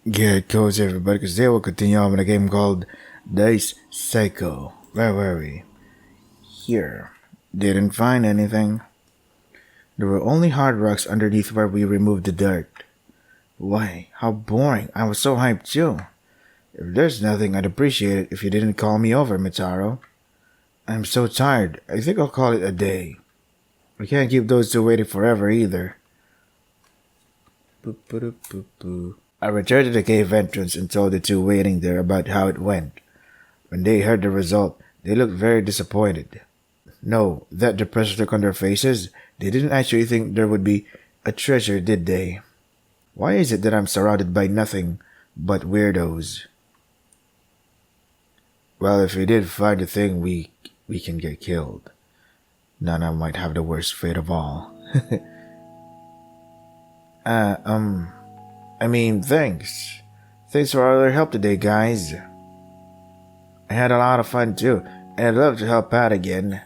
Get codes everybody, because they will continue on with a game called Dice Psycho. Where were we? Here. Didn't find anything. There were only hard rocks underneath where we removed the dirt. Why, how boring. I was so hyped too. If there's nothing, I'd appreciate it if you didn't call me over, Mitaro. I'm so tired. I think I'll call it a day. We can't keep those two waiting forever either. Boop. I returned to the cave entrance and told the two waiting there about how it went. When they heard the result, they looked very disappointed. No, that depressed look on their faces, they didn't actually think there would be a treasure, did they? Why is it that I'm surrounded by nothing but weirdos? Well, if we did find a thing, we can get killed. Nana might have the worst fate of all. Thanks. Thanks for all your help today, guys. I had a lot of fun too, and I'd love to help out again.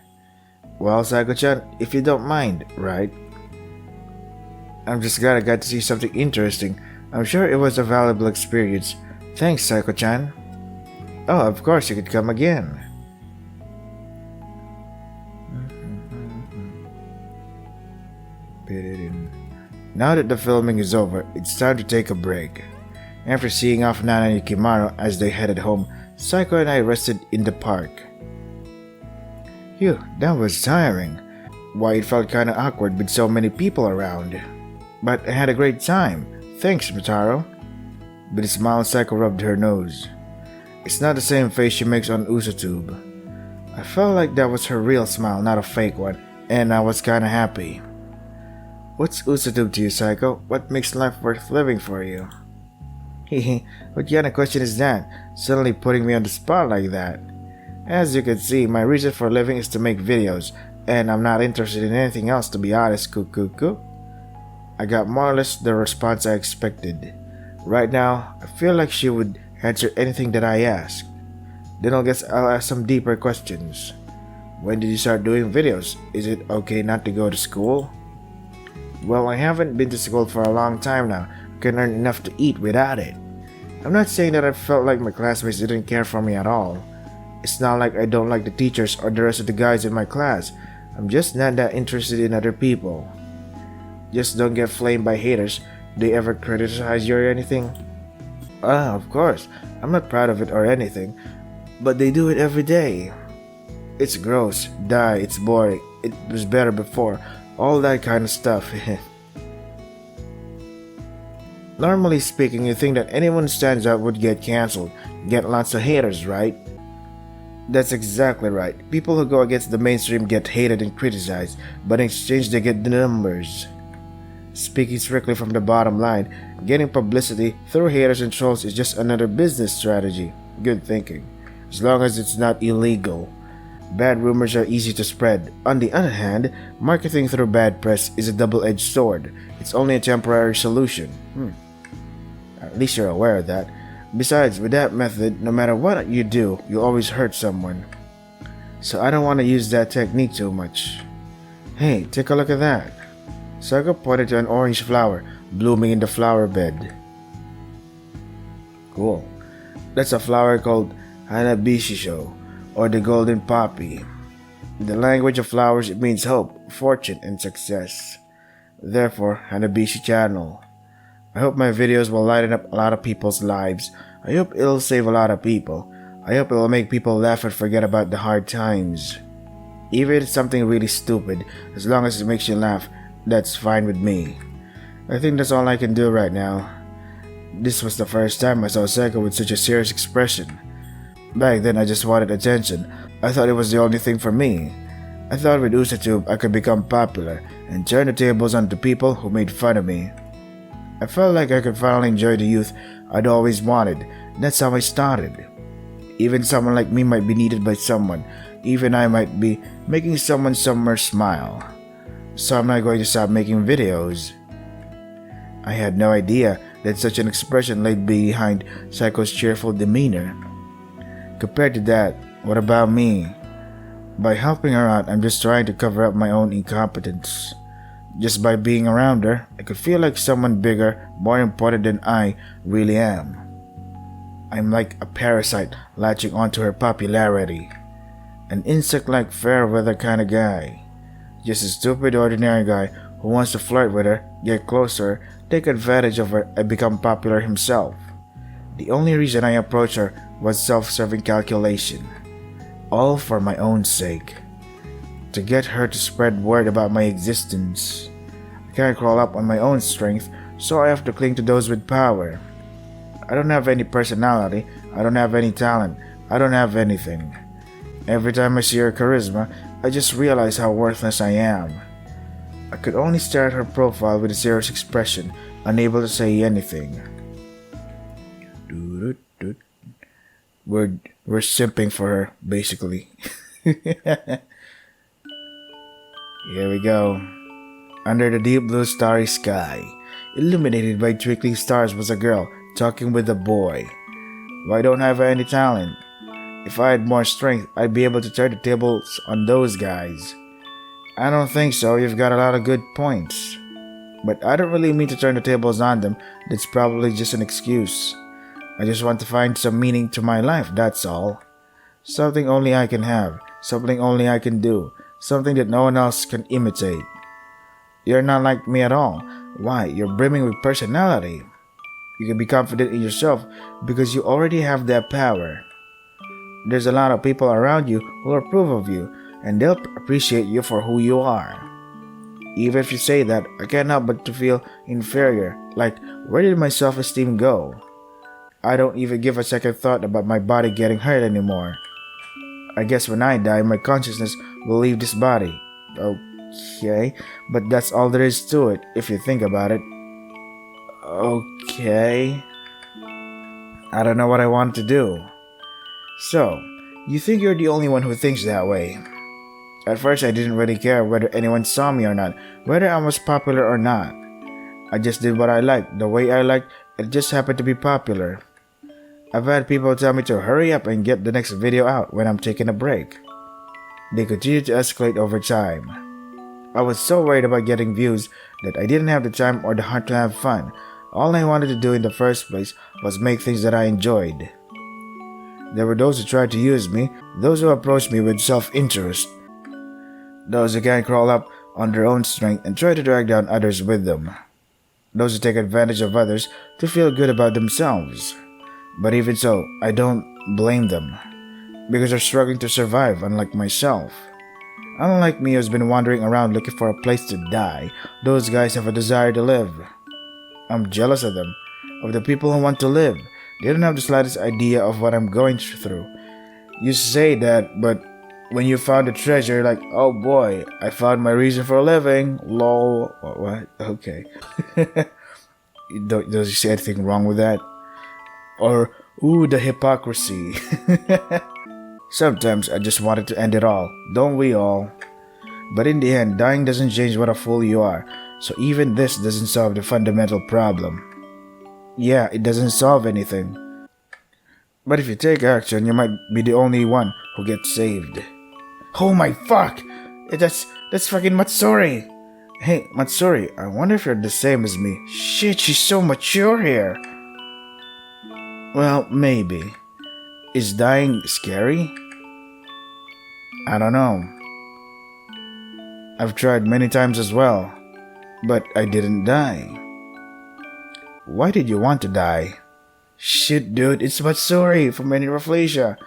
Well, Psycho-chan, if you don't mind, right? I'm just glad I got to see something interesting. I'm sure it was a valuable experience. Thanks, Psycho-chan. Oh, of course you could come again. Now that the filming is over, it's time to take a break. After seeing off Nana and Yukimaru as they headed home, Psycho and I rested in the park. Phew, that was tiring. Why, it felt kinda awkward with so many people around. But I had a great time. Thanks, Mitaro. With a smile, Psycho rubbed her nose. It's not the same face she makes on Usatube. I felt like that was her real smile, not a fake one, and I was kinda happy. What's Usatube to you, Psycho? What makes life worth living for you? Hehe, what kind of question is that? Suddenly putting me on the spot like that. As you can see, my reason for living is to make videos, and I'm not interested in anything else, to be honest, cuckoo. I got more or less the response I expected. Right now, I feel like she would answer anything that I ask. Then I'll ask some deeper questions. When did you start doing videos? Is it okay not to go to school? Well, I haven't been to school for a long time now. I can earn enough to eat without it. I'm not saying that I felt like my classmates didn't care for me at all. It's not like I don't like the teachers or the rest of the guys in my class. I'm just not that interested in other people. Just don't get flamed by haters. They ever criticize you or anything? Of course. I'm not proud of it or anything. But they do it every day. It's gross. It's boring. It was better before. All that kind of stuff. Normally speaking, you think that anyone who stands out would get cancelled, get lots of haters, right? That's exactly right. People who go against the mainstream get hated and criticized, but in exchange they get the numbers. Speaking strictly from the bottom line, getting publicity through haters and trolls is just another business strategy. Good thinking. As long as it's not illegal. Bad rumors are easy to spread. On the other hand, marketing through bad press is a double-edged sword. It's only a temporary solution. At least you're aware of that. Besides, with that method, no matter what you do, you always hurt someone. So I don't want to use that technique too much. Hey, take a look at that. Psycho pointed to an orange flower blooming in the flower bed. Cool. That's a flower called Hanabishisho, or the golden poppy. In the language of flowers, it means hope, fortune, and success. Therefore, Hanabishi channel. I hope my videos will lighten up a lot of people's lives. I hope it'll save a lot of people. I hope it'll make people laugh and forget about the hard times. Even if it's something really stupid, as long as it makes you laugh, that's fine with me. I think that's all I can do right now. This was the first time I saw Psycho with such a serious expression. Back then I just wanted attention. I thought it was the only thing for me. I thought with Usatube I could become popular and turn the tables on the people who made fun of me. I felt like I could finally enjoy the youth I'd always wanted. That's how I started. Even someone like me might be needed by someone. Even I might be making someone somewhere smile. So I'm not going to stop making videos. I had no idea that such an expression lay behind Psycho's cheerful demeanor. Compared to that, what about me? By helping her out, I'm just trying to cover up my own incompetence. Just by being around her, I could feel like someone bigger, more important than I really am. I'm like a parasite latching onto her popularity. An insect-like fair weather kind of guy. Just a stupid ordinary guy who wants to flirt with her, get closer, take advantage of her, and become popular himself. The only reason I approached her was self-serving calculation. All for my own sake. To get her to spread word about my existence. I can't crawl up on my own strength, so I have to cling to those with power. I don't have any personality, I don't have any talent, I don't have anything. Every time I see her charisma, I just realize how worthless I am. I could only stare at her profile with a serious expression, unable to say anything. We're simping for her, basically. Here we go. Under the deep blue starry sky, illuminated by twinkling stars, was a girl talking with a boy. Why don't I have any talent? If I had more strength, I'd be able to turn the tables on those guys. I don't think so, you've got a lot of good points. But I don't really mean to turn the tables on them, that's probably just an excuse. I just want to find some meaning to my life, that's all. Something only I can have, something only I can do, something that no one else can imitate. You're not like me at all. Why? You're brimming with personality. You can be confident in yourself because you already have that power. There's a lot of people around you who approve of you, and they'll appreciate you for who you are. Even if you say that, I can't help but to feel inferior, like, where did my self-esteem go? I don't even give a second thought about my body getting hurt anymore. I guess when I die, my consciousness will leave this body. Okay, but that's all there is to it, if you think about it. Okay. I don't know what I want to do. So, you think you're the only one who thinks that way. At first, I didn't really care whether anyone saw me or not, whether I was popular or not. I just did what I liked, the way I liked, it just happened to be popular. I've had people tell me to hurry up and get the next video out when I'm taking a break. They continued to escalate over time. I was so worried about getting views that I didn't have the time or the heart to have fun. All I wanted to do in the first place was make things that I enjoyed. There were those who tried to use me, those who approached me with self-interest, those who can't crawl up on their own strength and try to drag down others with them, those who take advantage of others to feel good about themselves. But even so, I don't blame them, because they're struggling to survive, unlike myself. Unlike me who's been wandering around looking for a place to die, those guys have a desire to live. I'm jealous of them, of the people who want to live. They don't have the slightest idea of what I'm going through. You say that, but when you found the treasure, like, oh boy, I found my reason for living, lol, what? Okay. Does you see anything wrong with that? Or, ooh, the hypocrisy. Sometimes I just wanted to end it all, don't we all? But in the end, dying doesn't change what a fool you are, so even this doesn't solve the fundamental problem. Yeah, it doesn't solve anything. But if you take action, you might be the only one who gets saved. Oh my fuck! That's fucking Matsuri! Hey, Matsuri, I wonder if you're the same as me. Shit, she's so mature here. Well, maybe. Is dying scary? I don't know. I've tried many times as well, but I didn't die. Why did you want to die? Shit, dude, it's Matsuri from Aniraflesia.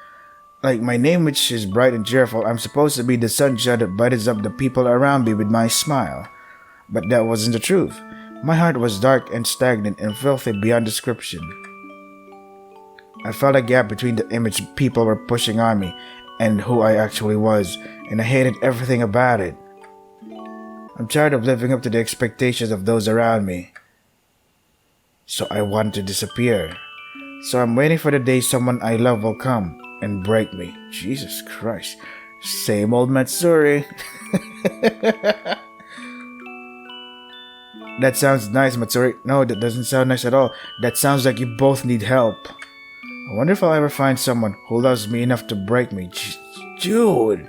Like my name, which is bright and cheerful, I'm supposed to be the sunshine that brightens up the people around me with my smile. But that wasn't the truth. My heart was dark and stagnant and filthy beyond description. I felt a gap between the image people were pushing on me and who I actually was, and I hated everything about it. I'm tired of living up to the expectations of those around me. So I want to disappear. So I'm waiting for the day someone I love will come and break me. Jesus Christ. Same old Matsuri. That sounds nice, Matsuri. No, that doesn't sound nice at all. That sounds like you both need help. I wonder if I'll ever find someone who loves me enough to break me. Dude.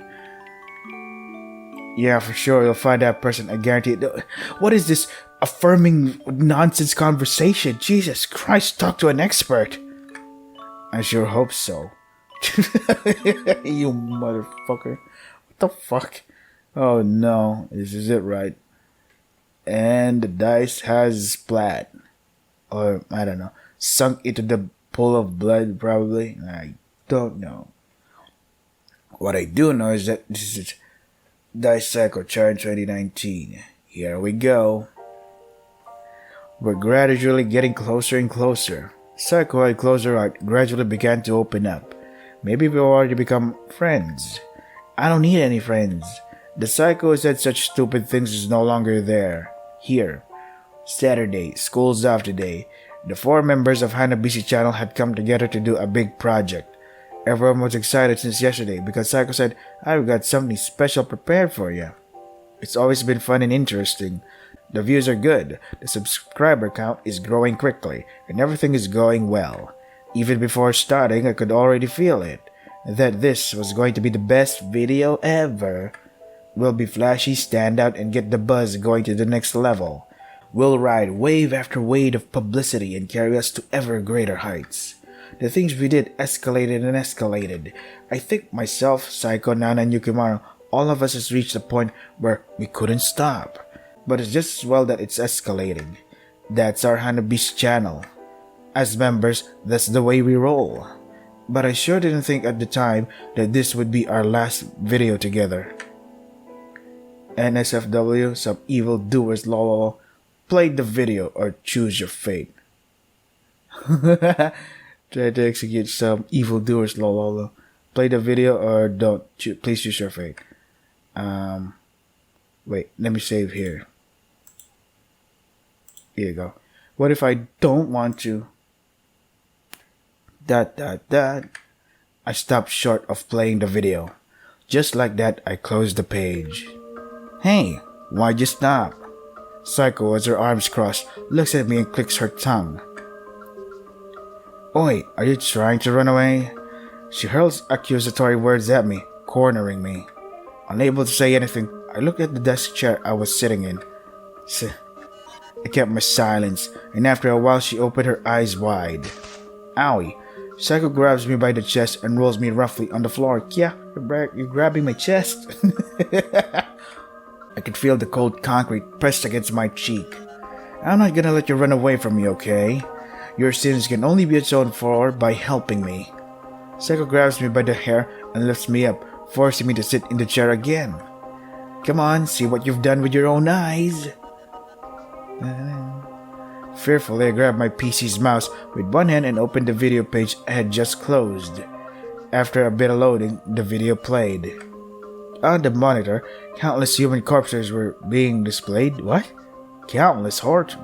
Yeah, for sure, you'll find that person, I guarantee it. What is this affirming nonsense conversation? Jesus Christ, talk to an expert. I sure hope so. You motherfucker. What the fuck? Oh no, this is it right. And the dice has splat. Or, I don't know, sunk into the pool of blood, probably. I don't know. What I do know is that this is Dice Cycle Chart 2019. Here we go. We're gradually getting closer and closer. Cycle had closer art gradually began to open up. Maybe we've already become friends. I don't need any friends. The Psycho who said such stupid things is no longer there. Here. Saturday, school's off today. The 4 members of Hanabishi channel had come together to do a big project. Everyone was excited since yesterday because Psycho said, I've got something special prepared for you. It's always been fun and interesting. The views are good, the subscriber count is growing quickly, and everything is going well. Even before starting, I could already feel it. That this was going to be the best video ever. We'll be flashy, stand out, and get the buzz going to the next level. We'll ride wave after wave of publicity and carry us to ever greater heights. The things we did escalated and escalated. I think myself, Psycho, Nana, and Yukimaru, all of us has reached a point where we couldn't stop. But it's just as well that it's escalating. That's our Hanabishi channel. As members, that's the way we roll. But I sure didn't think at the time that this would be our last video together. NSFW, some evil doers, lol. Play the video or choose your fate. Try to execute some evildoers, lol. Play the video or don't. Please choose your fate. Wait, let me save here. Here you go. What if I don't want to? ... I stopped short of playing the video. Just like that, I closed the page. Hey, why'd you stop? Psycho, as her arms crossed, looks at me and clicks her tongue. Oi, are you trying to run away? She hurls accusatory words at me, cornering me. Unable to say anything, I looked at the desk chair I was sitting in. I kept my silence, and after a while she opened her eyes wide. Owie. Psycho grabs me by the chest and rolls me roughly on the floor. Yeah, you're grabbing my chest. I could feel the cold concrete pressed against my cheek. I'm not gonna let you run away from me, okay? Your sins can only be atoned for by helping me. Psycho grabs me by the hair and lifts me up, forcing me to sit in the chair again. Come on, see what you've done with your own eyes. Fearfully, I grabbed my PC's mouse with one hand and opened the video page I had just closed. After a bit of loading, the video played. On the monitor, countless human corpses were being displayed. What? Countless hordes?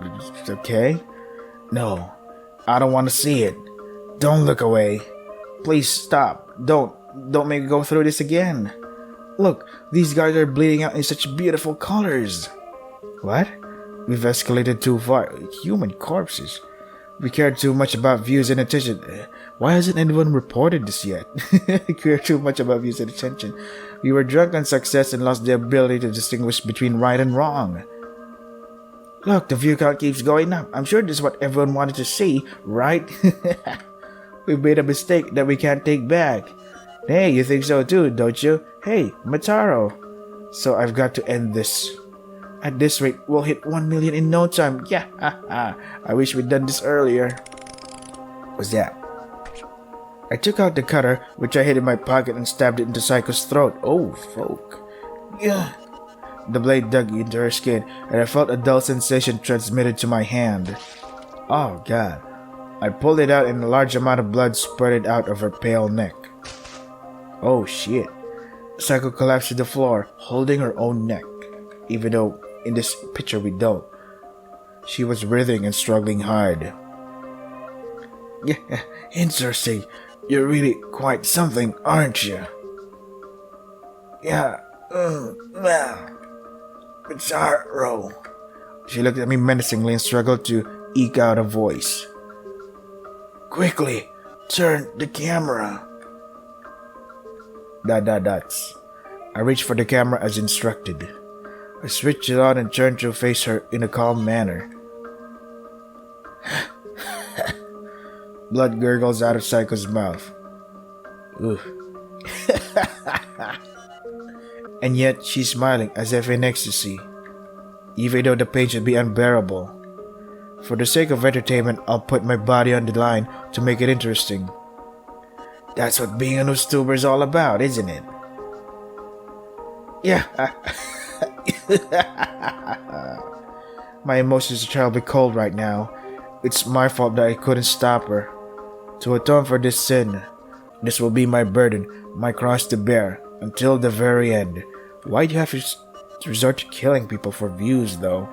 Okay. No, I don't want to see it. Don't look away. Please stop. Don't make me go through this again. Look, these guys are bleeding out in such beautiful colors. What? We've escalated too far. Human corpses. We cared too much about views and attention. Why hasn't anyone reported this yet? We cared too much about views and attention. We were drunk on success and lost the ability to distinguish between right and wrong. Look, the view count keeps going up. I'm sure this is what everyone wanted to see, right? We made a mistake that we can't take back. Hey, you think so too, don't you? Hey, Mataro. So I've got to end this. At this rate, we'll hit 1 million in no time. Yeah, I wish we'd done this earlier. What's that? I took out the cutter, which I hid in my pocket, and stabbed it into Psycho's throat. Oh, folk. Yeah. The blade dug into her skin, and I felt a dull sensation transmitted to my hand. Oh, God. I pulled it out, and a large amount of blood spurted out of her pale neck. Oh, shit. Psycho collapsed to the floor, holding her own neck. Even though in this picture we don't. She was writhing and struggling hard. Yeah, interesting. You're really quite something, aren't you? Yeah, Bizarro. She looked at me menacingly and struggled to eke out a voice. Quickly, turn the camera. Dots. I reached for the camera as instructed. I switched it on and turned to face her in a calm manner. Blood gurgles out of Psycho's mouth. Oof. And yet she's smiling as if in ecstasy, even though the pain should be unbearable. For the sake of entertainment, I'll put my body on the line to make it interesting. That's what being a YouTuber is all about, isn't it? Yeah. My emotions are terribly cold right now. It's my fault that I couldn't stop her. To atone for this sin, this will be my burden, my cross to bear, until the very end. Why do you have to resort to killing people for views, though?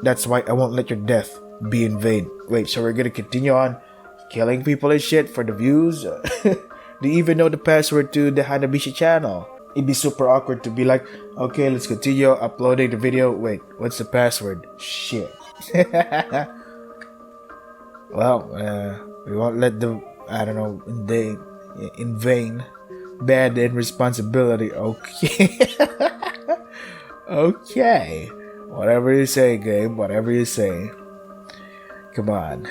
That's why I won't let your death be in vain. Wait, so we're gonna continue on killing people and shit for the views? Do you even know the password to the Hanabishi channel? It'd be super awkward to be like, okay, let's continue uploading the video. Wait, what's the password? Shit. Well, we won't let the, in vain, bad and responsibility. Okay. Okay. Whatever you say, game. Whatever you say. Come on.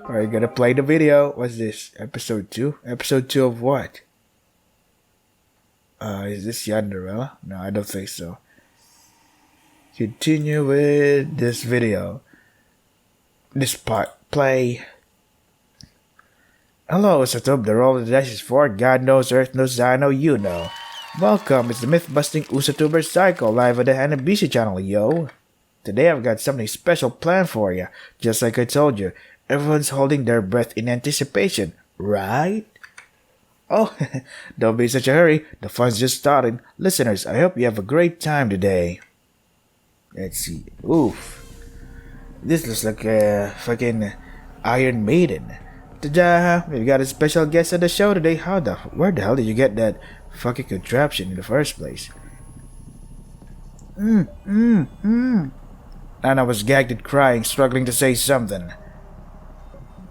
Are you gonna play the video? What's this? Episode 2? Episode 2 of what? Is this Yanderella? No, I don't think so. Continue with this video. This part. Play. Hello, Usatub. The roll of the dice is for God knows, Earth knows, I know, you know. Welcome, it's the myth-busting Usatuber Cycle live on the Hanabishi channel, yo. Today I've got something special planned for you. Just like I told you, everyone's holding their breath in anticipation, right? Oh, don't be in such a hurry. The fun's just started. Listeners, I hope you have a great time today. Let's see. Oof. This looks like a fucking Iron Maiden. Ta-da! We've got a special guest on the show today. Where the hell did you get that fucking contraption in the first place? Nana was gagged and crying, struggling to say something.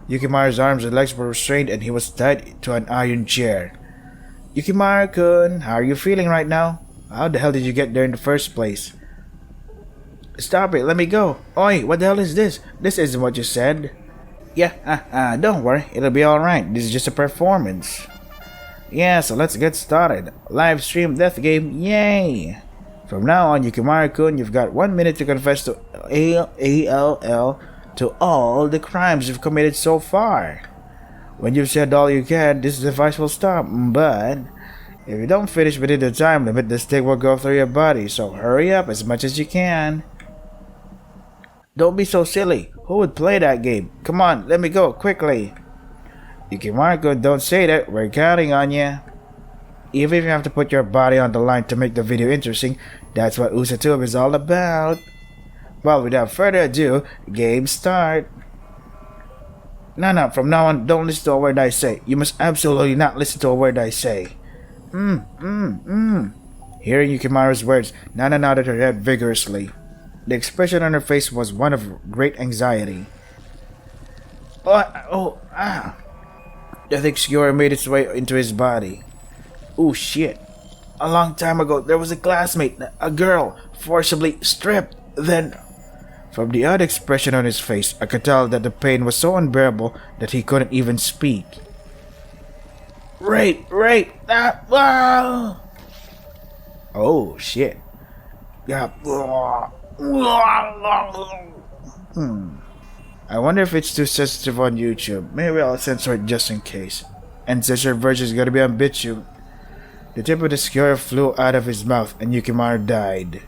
Yukimaru's arms and legs were restrained and he was tied to an iron chair. Yukimaru-kun, how are you feeling right now? How the hell did you get there in the first place? Stop it, let me go. Oi, what the hell is this? This isn't what you said. Yeah, don't worry, it'll be alright. This is just a performance. Yeah, so let's get started. Live stream death game, yay! From now on, Yukimaru-kun, you've got 1 minute to confess to ALL to all the crimes you've committed so far. When you've said all you can, this device will stop, but if you don't finish within the time limit, the stick will go through your body, so hurry up as much as you can. Don't be so silly. Who would play that game? Come on, let me go, quickly. Yukimaru-kun, don't say that. We're counting on you. Even if you have to put your body on the line to make the video interesting, that's what Usatube is all about. Well, without further ado, game start. No, from now on, don't listen to a word I say. You must absolutely not listen to a word I say. Hearing Yukimaru's words, Nana nodded her head vigorously. The expression on her face was one of great anxiety. The thick skewer made its way into his body. Oh shit. A long time ago, there was a classmate, a girl, forcibly stripped. Then, from the odd expression on his face, I could tell that the pain was so unbearable that he couldn't even speak. Rape! Oh shit. Yeah. I wonder if it's too sensitive on YouTube. Maybe I'll censor it just in case. And censored version is gonna be on BitTube. The tip of the skewer flew out of his mouth and Yukimaru died.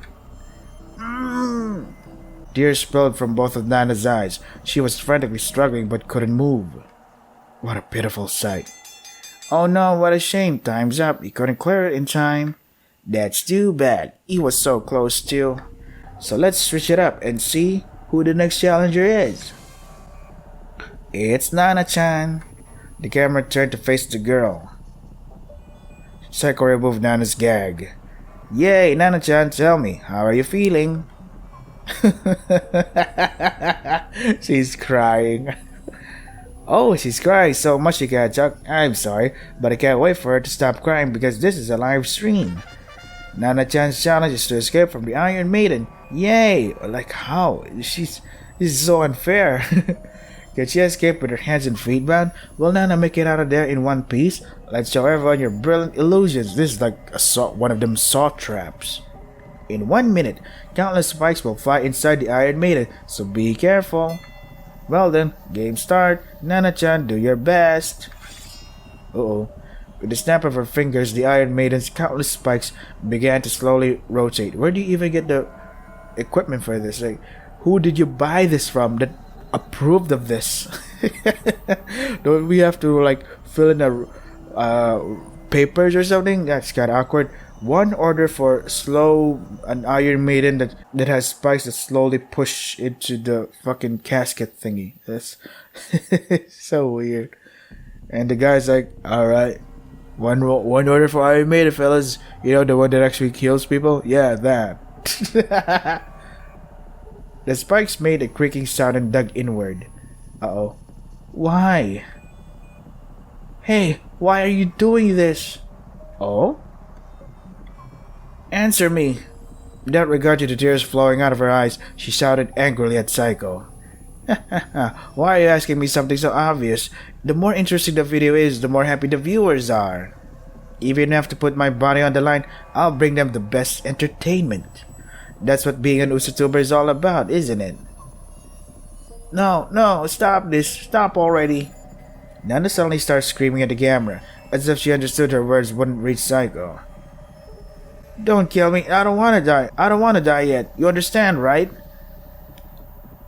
Tears spilled from both of Nana's eyes. She was frantically struggling but couldn't move. What a pitiful sight. Oh no, what a shame. Time's up. He couldn't clear it in time. That's too bad. He was so close too. So let's switch it up and see who the next challenger is. It's Nana-chan. The camera turned to face the girl. Psycho removed Nana's gag. Yay, Nana-chan, tell me, how are you feeling? She's crying. Oh, she's crying so much she can't talk. I'm sorry, but I can't wait for her to stop crying because this is a live stream. Nana-chan's challenge is to escape from the Iron Maiden. Yay! Like how? This is so unfair. Can she escape with her hands and feet bound? Will Nana make it out of there in one piece? Let's show everyone your brilliant illusions. This is like one of them saw traps. In 1 minute, countless spikes will fly inside the Iron Maiden, so be careful. Well then, game start. Nana-chan, do your best. Uh-oh. With the snap of her fingers, the Iron Maiden's countless spikes began to slowly rotate. Where do you even get the equipment for this? Like, who did you buy this from that approved of this? Don't we have to like fill in the papers or something? That's kind of awkward. One order for an Iron Maiden that has spikes that slowly push into the fucking casket thingy. That's so weird. And the guy's like, all right, one order for Iron Maiden, fellas. You know, the one that actually kills people. Yeah, that. The spikes made a creaking sound and dug inward. Uh-oh. Why? Hey, why are you doing this? Oh? Answer me. Without regard to the tears flowing out of her eyes, she shouted angrily at Psycho. Why are you asking me something so obvious? The more interesting the video is, the more happy the viewers are. Even if I have to put my body on the line, I'll bring them the best entertainment. That's what being an USATuber is all about, isn't it? No, stop this. Stop already. Nana suddenly starts screaming at the camera, as if she understood her words wouldn't reach Psycho. Don't kill me. I don't want to die. I don't want to die yet. You understand, right?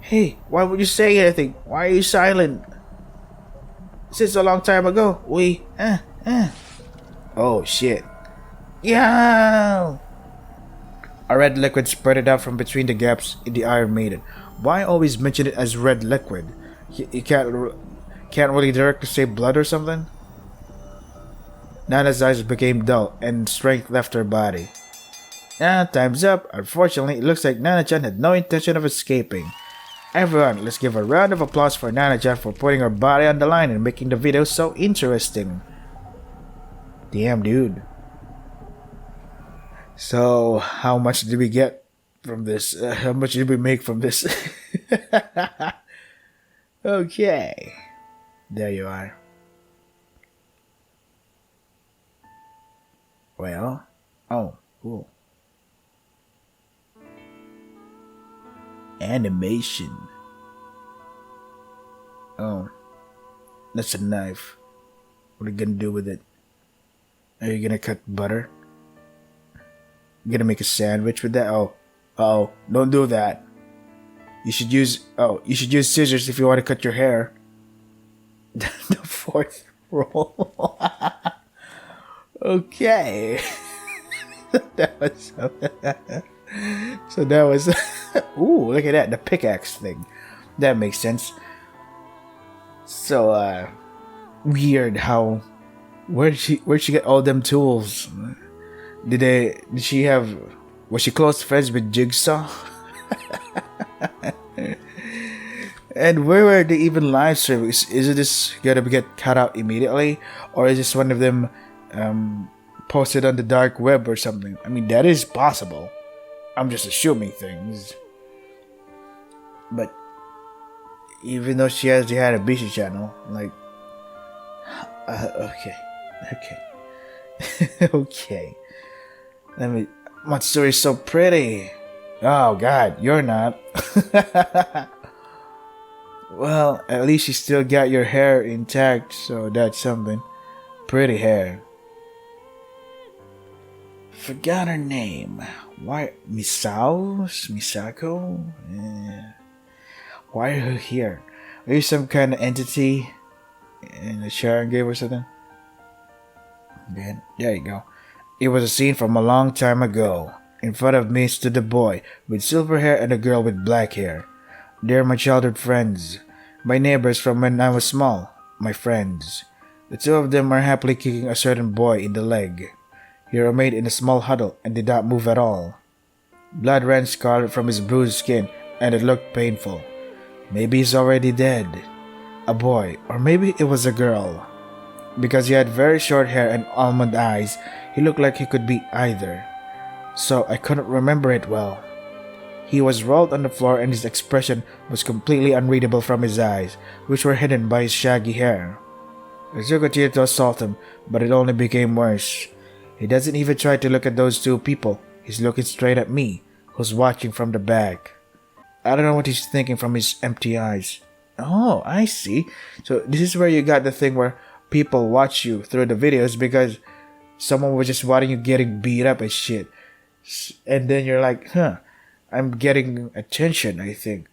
Hey, why would you say anything? Why are you silent? Since a long time ago, Oh, shit. Yeah! A red liquid spurted out from between the gaps in the Iron Maiden. Why always mention it as red liquid? You can't really directly say blood or something? Nana's eyes became dull and strength left her body. Time's up. Unfortunately, it looks like Nana-chan had no intention of escaping. Everyone, let's give a round of applause for Nana-chan for putting her body on the line and making the video so interesting. Damn, dude. So, how much did we get from this? How much did we make from this? Okay. There you are. Well, oh, cool. Animation. Oh, that's a knife. What are you gonna do with it? Are you gonna cut butter? You gonna make a sandwich with that? Oh, don't do that. You should use scissors if you want to cut your hair. The fourth roll. Okay. That was so that was ooh, look at that, the pickaxe thing. That makes sense. So weird how where'd she get all them tools? Was she close friends with Jigsaw? And where were they even live streaming? Is it this gonna get cut out immediately? Or is this one of them posted on the dark web or something? I mean, that is possible. I'm just assuming things. But even though she had a BC channel, like, okay. Okay. Matsuri's so pretty. Oh God, you're not. Well, at least you still got your hair intact, so that's something. Pretty hair. Forgot her name. Why Misako? Why are you here? Are you some kind of entity in a Sharon game or something? Then there you go. It was a scene from a long time ago. In front of me stood a boy with silver hair and a girl with black hair. They're my childhood friends. My neighbors from when I was small. My friends. The two of them are happily kicking a certain boy in the leg. He remained in a small huddle and did not move at all. Blood ran scarlet from his bruised skin and it looked painful. Maybe he's already dead. a boy, or maybe it was a girl. Because he had very short hair and almond eyes, he looked like he could be either. So I couldn't remember it well. He was rolled on the floor and his expression was completely unreadable from his eyes, which were hidden by his shaggy hair. I took a tear to assault him, but it only became worse. He doesn't even try to look at those two people. He's looking straight at me, who's watching from the back. I don't know what he's thinking from his empty eyes. Oh, I see. So this is where you got the thing where people watch you through the videos because someone was just watching you getting beat up and shit. And then you're like, I'm getting attention, I think.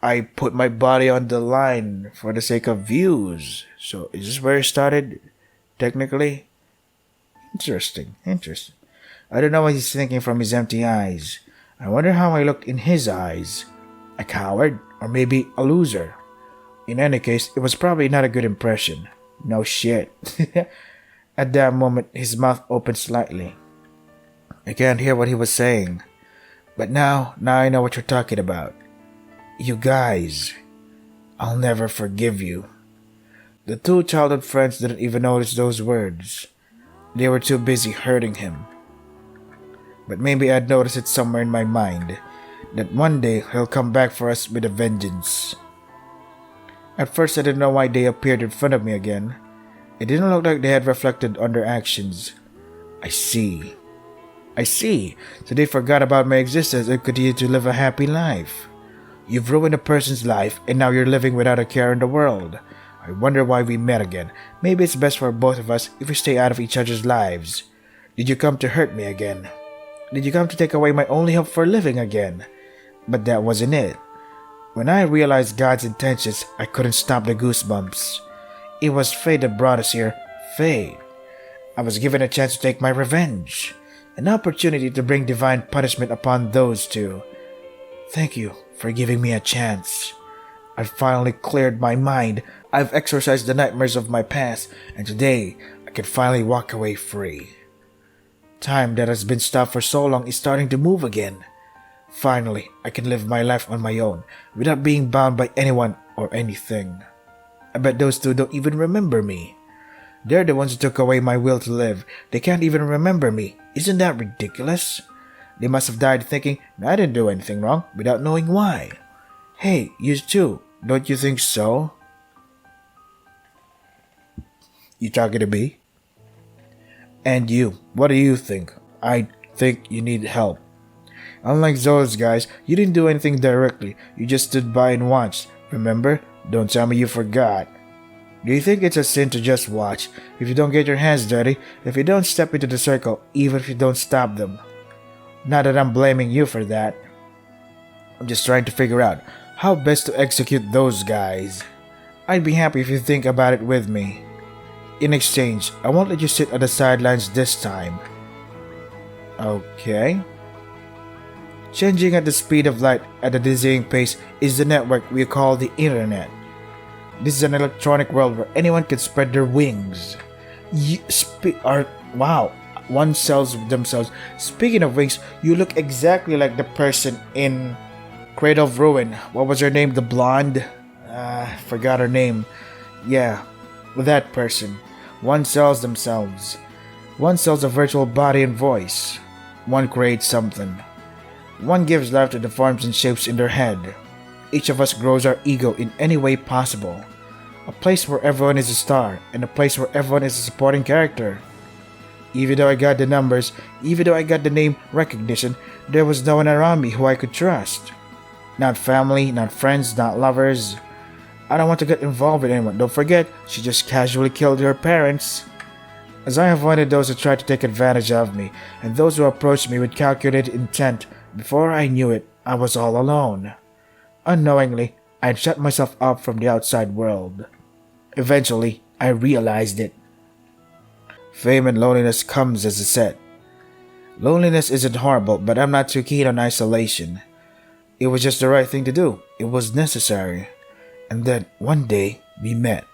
I put my body on the line for the sake of views. So is this where it started? Technically? Interesting. I don't know what he's thinking from his empty eyes. I wonder how I looked in his eyes. A coward? Or maybe a loser? In any case, it was probably not a good impression. No shit. At that moment, his mouth opened slightly. I can't hear what he was saying. But now I know what you're talking about. You guys. I'll never forgive you. The two childhood friends didn't even notice those words. They were too busy hurting him. But maybe I'd notice it somewhere in my mind, that one day he'll come back for us with a vengeance. At first I didn't know why they appeared in front of me again. It didn't look like they had reflected on their actions. I see. So they forgot about my existence and continued to live a happy life. You've ruined a person's life and now you're living without a care in the world. I wonder why we met again. Maybe it's best for both of us if we stay out of each other's lives. Did you come to hurt me again? Did you come to take away my only hope for living again? But that wasn't it. When I realized God's intentions, I couldn't stop the goosebumps. It was fate that brought us here. Fate. I was given a chance to take my revenge. An opportunity to bring divine punishment upon those two. Thank you for giving me a chance. I've finally cleared my mind. I've exorcised the nightmares of my past, and today I can finally walk away free. Time that has been stopped for so long is starting to move again. Finally, I can live my life on my own without being bound by anyone or anything. I bet those two don't even remember me. They're the ones who took away my will to live. They can't even remember me. Isn't that ridiculous? They must have died thinking I didn't do anything wrong without knowing why. Hey, you too. Don't you think so? You talking to me? And you, what do you think? I think you need help. Unlike those guys, you didn't do anything directly. You just stood by and watched. Remember? Don't tell me you forgot. Do you think it's a sin to just watch? If you don't get your hands dirty, if you don't step into the circle, even if you don't stop them? Not that I'm blaming you for that. I'm just trying to figure out how best to execute those guys. I'd be happy if you think about it with me. In exchange, I won't let you sit at the sidelines this time. Okay. Changing at the speed of light at a dizzying pace is the network we call the internet. This is an electronic world where anyone can spread their wings. Wow, one sells themselves. Speaking of wings, you look exactly like the person in Cradle of Ruin. What was her name? The blonde? Forgot her name. Yeah, that person. One sells themselves. One sells a virtual body and voice. One creates something. One gives life to the forms and shapes in their head. Each of us grows our ego in any way possible. A place where everyone is a star, and a place where everyone is a supporting character. Even though I got the numbers, even though I got the name recognition, there was no one around me who I could trust. Not family, not friends, not lovers. I don't want to get involved with anyone. Don't forget, she just casually killed her parents. As I avoided those who tried to take advantage of me, and those who approached me with calculated intent, before I knew it, I was all alone. Unknowingly, I had shut myself up from the outside world. Eventually, I realized it. Fame and loneliness comes as a set. Loneliness isn't horrible, but I'm not too keen on isolation. It was just the right thing to do. It was necessary. And then, one day, we met.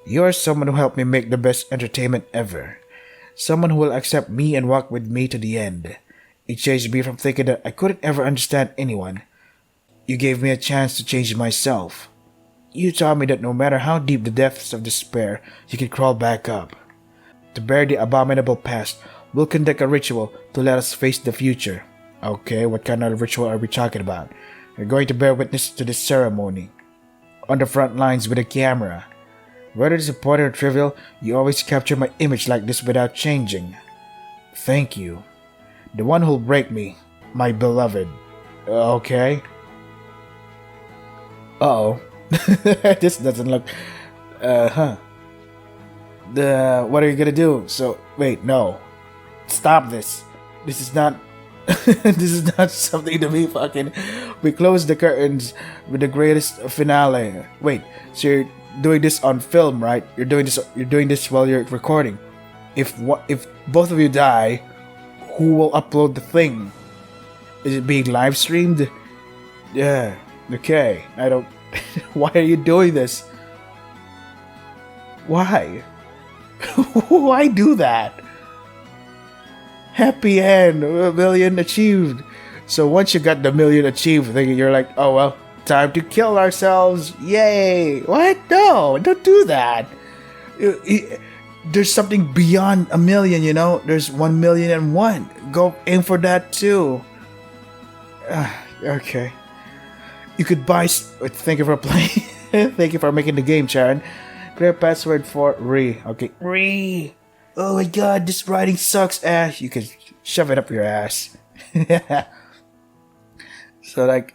You're someone who helped me make the best entertainment ever. Someone who will accept me and walk with me to the end. It changed me from thinking that I couldn't ever understand anyone You gave me a chance to change myself. You taught me that no matter how deep the depths of despair, you can crawl back up. To bear the abominable past, we'll conduct a ritual to let us face the future. Okay, what kind of ritual are we talking about? You're going to bear witness to this ceremony. On the front lines with a camera. Whether it's important or trivial, you always capture my image like this without changing. Thank you. The one who'll break me, my beloved. Okay? Uh-oh. This doesn't look... What are you gonna do? So, wait, no. Stop this. This is not... this is not something to be fucking... We close the curtains with the greatest finale. Wait, so you're doing this on film, right? You're doing this while you're recording. If both of you die, who will upload the thing? Is it being live streamed? Yeah. Okay. I don't... Why are you doing this? Why? Why do that? Happy end, a million achieved. So once you got the million achieved, then you're like, oh well, time to kill ourselves. Yay! What? No, don't do that. There's something beyond a million, you know? There's 1,000,001. Go aim for that too. Okay. You could buy... Thank you for playing. Thank you for making the game, Sharon. Clear password for Re. Okay. Re. Oh my god, this writing sucks, ass. You can shove it up your ass. So like...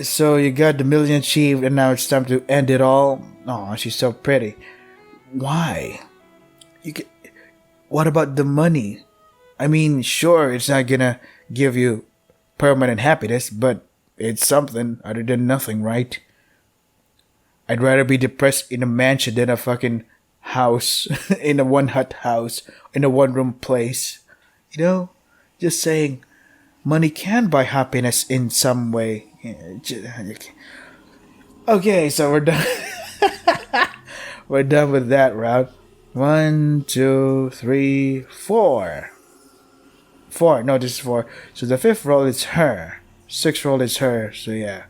so you got the million achieved and now it's time to end it all? Oh, she's so pretty. Why? What about the money? I mean, sure, it's not gonna give you permanent happiness, but it's something other than nothing, right? I'd rather be depressed in a mansion than a fucking house, in a one-hut house, in a one-room place. You know? Just saying, money can buy happiness in some way. Okay, so we're done. We're done with that round. 1, 2, 3, 4. 4. No, this is 4. So the 5th roll is her. 6th roll is her. So yeah.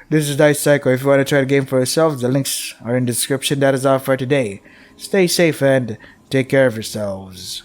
This is Dice Psycho. If you want to try the game for yourself, the links are in the description. That is all for today. Stay safe and take care of yourselves.